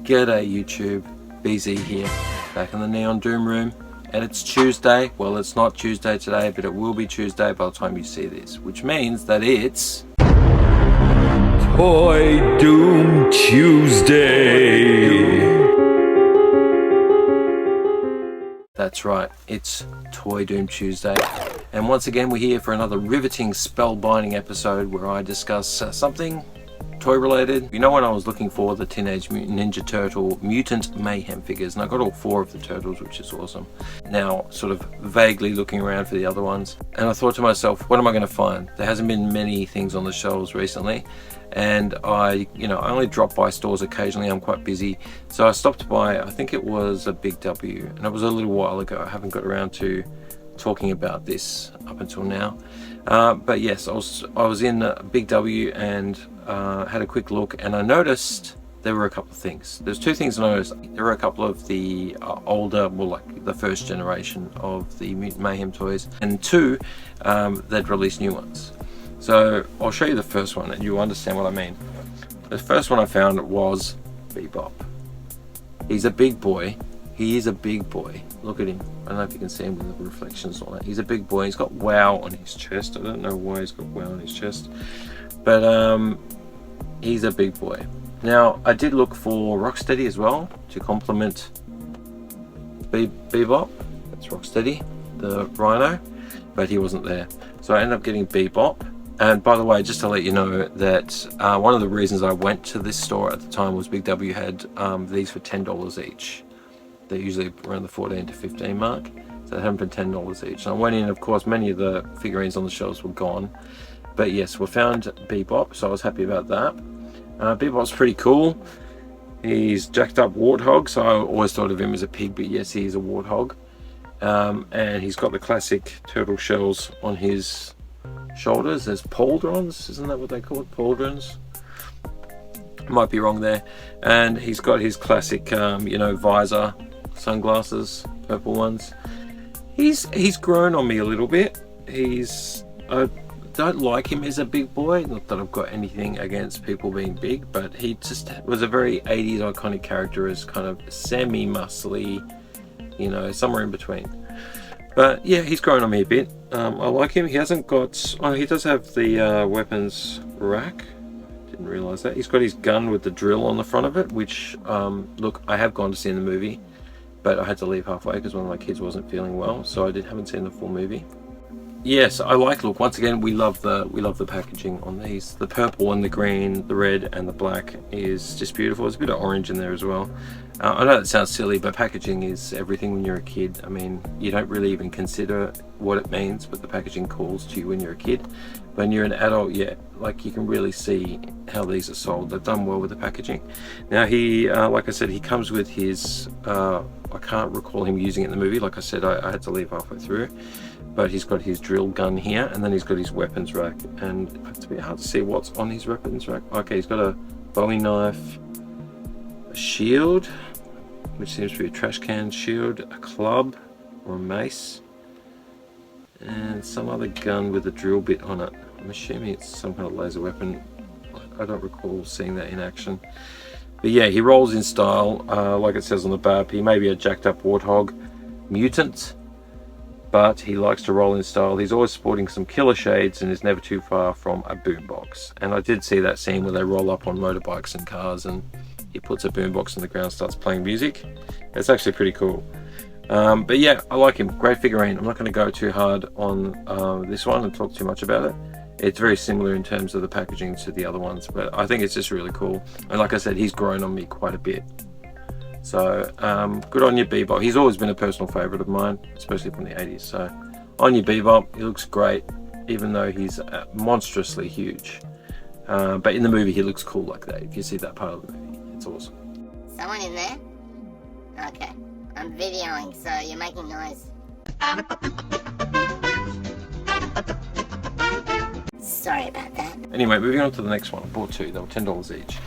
G'day YouTube, BZ here, back in the Neon Doom room, and it's Tuesday. Well, it's not Tuesday today, but it will be Tuesday by the time you see this, which means that it's Toy Doom Tuesday. That's right, it's Toy Doom Tuesday, and once again we're here for another riveting, spellbinding episode where I discuss something toy related. You know, when I was looking for the Teenage Mutant Ninja Turtle Mutant Mayhem figures, and I got all 4 of the turtles, which is awesome. Now sort of vaguely looking around for the other ones, and I thought to myself, what am I going to find? There hasn't been many things on the shelves recently, and I only drop by stores occasionally. I'm quite busy, so I stopped by, I think it was a Big W, and it was a little while ago. I haven't got around to talking about this up until now, but yes, I was in Big W and had a quick look, and I noticed there were a couple of things. There's 2 things I noticed. There were a couple of the older, well, like the first generation of the Mutant Mayhem toys, and 2, they'd released new ones. So I'll show you the first one and you'll understand what I mean. The first one I found was Bebop. He's a big boy. He is a big boy. Look at him. I don't know if you can see him with the reflections on it. He's a big boy. He's got WOW on his chest. I don't know why he's got WOW on his chest, but he's a big boy. Now I did look for Rocksteady as well to complement Bebop. That's Rocksteady, the Rhino, but he wasn't there. So I ended up getting Bebop. And by the way, just to let you know that one of the reasons I went to this store at the time was Big W had these for $10 each. They're usually around the 14 to 15 mark, so they had them for $10 each. And I went in, of course, many of the figurines on the shelves were gone, but yes, we found Bebop, so I was happy about that. Bebop's pretty cool. He's jacked up warthog, so I always thought of him as a pig, but yes, he is a warthog. And he's got the classic turtle shells on his shoulders. There's pauldrons, isn't that what they call it? Pauldrons? Might be wrong there. And he's got his classic, visor, sunglasses, purple ones. He's grown on me a little bit. I don't like him as a big boy. Not that I've got anything against people being big, but he just was a very 80s iconic character as kind of semi-muscly, somewhere in between. But yeah, he's grown on me a bit. I like him. He hasn't got... Oh, he does have the weapons rack. Didn't realise that. He's got his gun with the drill on the front of it, which, look, I have gone to see in the movie, but I had to leave halfway because one of my kids wasn't feeling well, so I haven't seen the full movie. Yes, I like, look, once again, we love the packaging on these. The purple and the green, the red and the black is just beautiful. There's a bit of orange in there as well. I know that sounds silly, but packaging is everything when you're a kid. I mean, you don't really even consider what it means, but the packaging calls to you when you're a kid. When you're an adult, yeah, like you can really see how these are sold. They've done well with the packaging. Now he, like I said, he comes with his, I can't recall him using it in the movie. Like I said, I had to leave halfway through. But he's got his drill gun here, and then he's got his weapons rack, and it's a bit hard to see what's on his weapons rack. Okay, he's got a Bowie knife, a shield, which seems to be a trash can shield, a club or a mace, and some other gun with a drill bit on it. I'm assuming it's some kind of laser weapon. I don't recall seeing that in action. But yeah, he rolls in style, like it says on the barb. He may be a jacked up warthog mutant, but he likes to roll in style. He's always sporting some killer shades and is never too far from a boombox. And I did see that scene where they roll up on motorbikes and cars and he puts a boombox in the ground, starts playing music. It's actually pretty cool. But yeah, I like him. Great figurine. I'm not going to go too hard on this one and talk too much about it. It's very similar in terms of the packaging to the other ones, but I think it's just really cool. And like I said, he's grown on me quite a bit. So good on you, Bebop. He's always been a personal favourite of mine, especially from the 80s. So on you, Bebop. He looks great, even though he's monstrously huge. But in the movie, he looks cool like that. If you see that part of the movie, it's awesome. Someone in there? Okay. I'm videoing, so you're making noise. Sorry about that. Anyway, moving on to the next one. I bought 2. They were $10 each.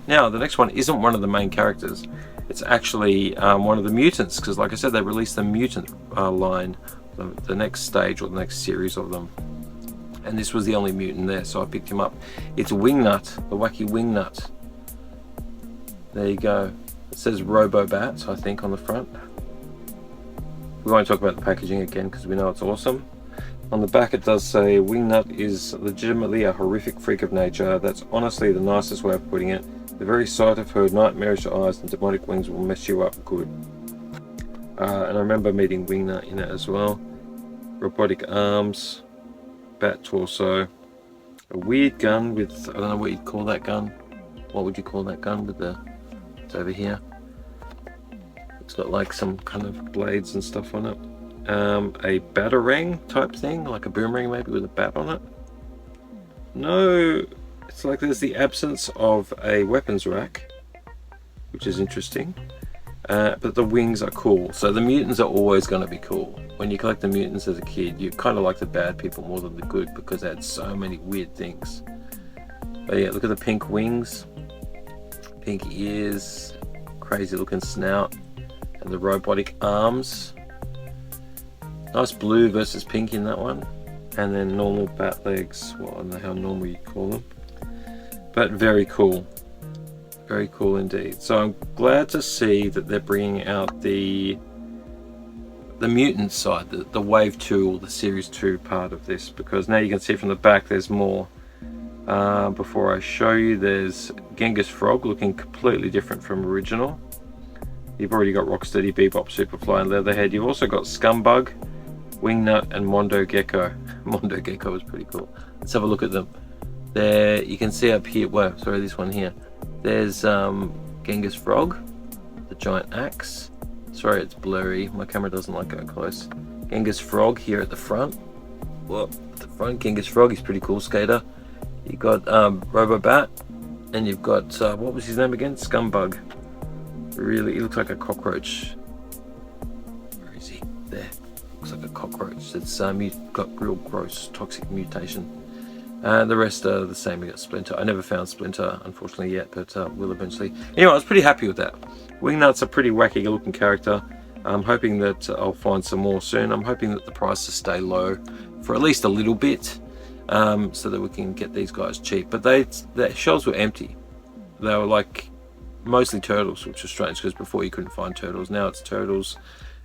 Now, the next one isn't one of the main characters. It's actually one of the mutants, because like I said, they released the mutant line, the next stage or the next series of them. And this was the only mutant there, so I picked him up. It's Wingnut, the wacky Wingnut. There you go. It says Robobat, I think, on the front. We won't talk about the packaging again because we know it's awesome. On the back it does say, Wingnut is legitimately a horrific freak of nature. That's honestly the nicest way of putting it. The very sight of her nightmarish eyes and demonic wings will mess you up good. And I remember meeting Wingnut in it as well. Robotic arms, bat torso, a weird gun with, I don't know what you'd call that gun. What would you call that gun with the, it's over here. It's got like some kind of blades and stuff on it. A batarang type thing, like a boomerang maybe with a bat on it. No, it's like there's the absence of a weapons rack, which is interesting. But the wings are cool. So the mutants are always going to be cool. When you collect the mutants as a kid, you kind of like the bad people more than the good because they had so many weird things. But yeah, look at the pink wings, pink ears, crazy looking snout, and the robotic arms. Nice blue versus pink in that one. And then normal bat legs. Well, I don't know how normal you call them. But very cool. Very cool indeed. So I'm glad to see that they're bringing out the mutant side, the wave 2 or the series 2 part of this, because now you can see from the back there's more. Before I show you, there's Genghis Frog looking completely different from original. You've already got Rocksteady, Bebop, Superfly and Leatherhead. You've also got Scumbug, Wingnut and Mondo Gecko. Mondo Gecko is pretty cool. Let's have a look at them. There you can see up here, well, sorry, this one here. There's Genghis Frog, the giant axe. Sorry, it's blurry. My camera doesn't like going close. Genghis Frog here at the front. Whoa, at the front, Genghis Frog. He's pretty cool skater. You've got Robobat, and you've got what was his name again? Scumbug. Really, he looks like a cockroach. Where is he? There. Looks like a cockroach. It's got real gross toxic mutation. And the rest are the same. We got Splinter. I never found Splinter, unfortunately, yet, but will eventually. Anyway, I was pretty happy with that. Wingnut's a pretty wacky looking character. I'm hoping that I'll find some more soon. I'm hoping that the prices stay low for at least a little bit, so that we can get these guys cheap. But their shelves were empty. They were like mostly turtles, which was strange because before you couldn't find turtles. Now it's turtles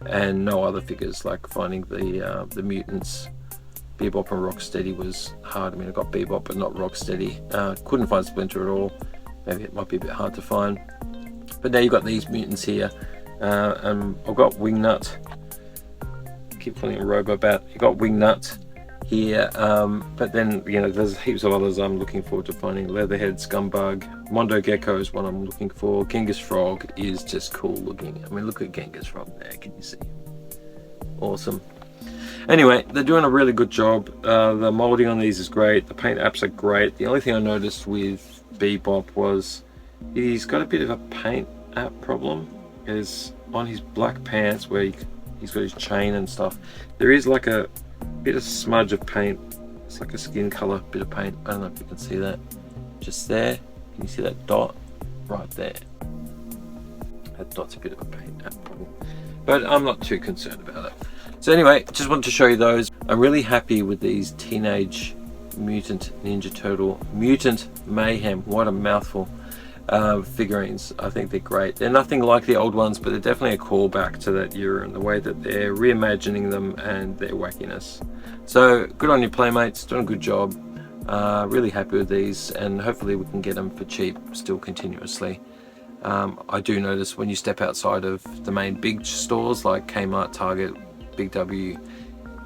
and no other figures. Like finding the mutants. Bebop and Rocksteady was hard. I mean, I got Bebop but not Rocksteady. Couldn't find Splinter at all. Maybe it might be a bit hard to find. But now you've got these mutants here. And I've got Wingnut. Keep calling it Robobat. You've got Wingnut here. But then, you know, there's heaps of others I'm looking forward to finding. Leatherhead, Scumbug, Mondo Gecko is one I'm looking for. Genghis Frog is just cool looking. I mean, look at Genghis Frog there. Can you see? Awesome. Anyway, they're doing a really good job. The molding on these is great. The paint apps are great. The only thing I noticed with Bebop was he's got a bit of a paint app problem. Is on his black pants where he's got his chain and stuff. There is like a bit of smudge of paint. It's like a skin color bit of paint. I don't know if you can see that. Just there. Can you see that dot? Right there. That dot's a bit of a paint app problem. But I'm not too concerned about it. So anyway, just wanted to show you those. I'm really happy with these Teenage Mutant Ninja Turtle Mutant Mayhem. What a mouthful. Figurines. I think they're great. They're nothing like the old ones, but they're definitely a callback to that era and the way that they're reimagining them and their wackiness. So good on your Playmates, doing a good job. Really happy with these, and hopefully we can get them for cheap still continuously. I do notice when you step outside of the main big stores like Kmart, Target, Big W,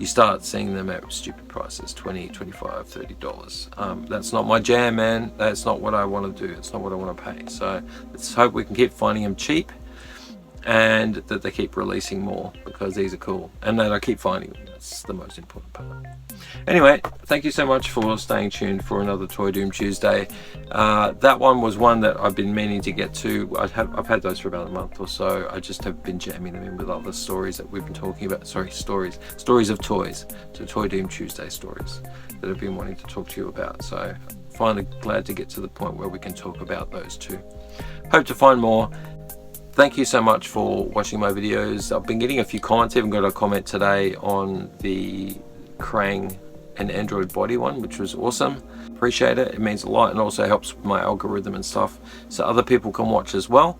you start seeing them at stupid prices, $20, $25, $30. That's not my jam, man. That's not what I want to do. It's not what I want to pay. So let's hope we can keep finding them cheap and that they keep releasing more, because these are cool and that I keep finding them. That's the most important part. Anyway, thank you so much for staying tuned for another Toy Doom Tuesday. That one was one that I've been meaning to get to. I've had those for about a month or so. I just have been jamming them in with other stories that we've been talking about. Sorry, stories of toys. So Toy Doom Tuesday stories that I've been wanting to talk to you about. So finally glad to get to the point where we can talk about those too. Hope to find more. Thank you so much for watching my videos. I've been getting a few comments. Even got a comment today on the Krang and Android body one, which was awesome. Appreciate it. It means a lot and also helps with my algorithm and stuff, so other people can watch as well.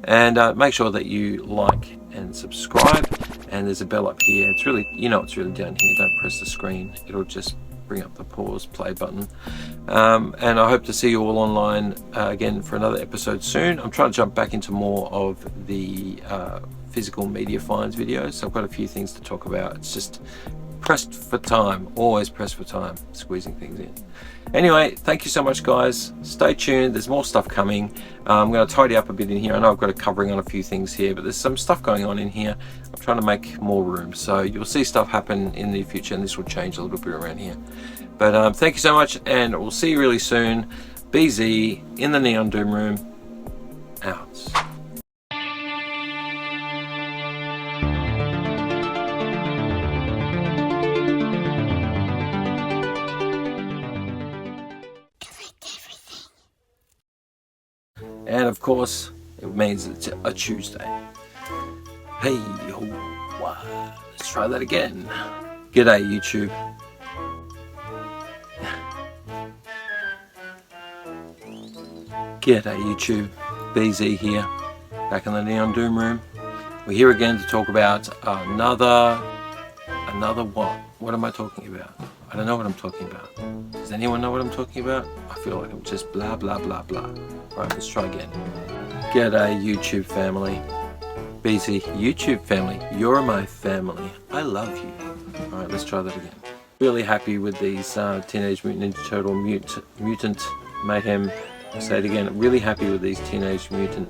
And make sure that you like and subscribe. And there's a bell up here. It's really, you know, it's really down here. Don't press the screen. It'll just bring up the pause play button. And I hope to see you all online again for another episode soon. I'm trying to jump back into more of the physical media finds videos. So I've got a few things to talk about. It's just pressed for time, always pressed for time, squeezing things in. Anyway, thank you so much, guys. Stay tuned. There's more stuff coming. I'm going to tidy up a bit in here. I know I've got a covering on a few things here, but there's some stuff going on in here. I'm trying to make more room, so you'll see stuff happen in the future, and this will change a little bit around here. But thank you so much, and we'll see you really soon. BZ in the Neon Doom Room, out. And of course, it means it's a Tuesday. Hey, ho, let's try that again. G'day, YouTube. G'day, YouTube. BZ here, back in the Neon Doom Room. We're here again to talk about another what? What am I talking about? I don't know what I'm talking about. Does anyone know what I'm talking about? I feel like I'm just blah blah blah blah. Right, let's try again. G'day, YouTube family. BZ, YouTube family, you're my family. I love you. Alright, let's try that again. Really happy with these Teenage Mutant Ninja Turtle Mutant Mayhem. I'll say it again. Really happy with these Teenage Mutant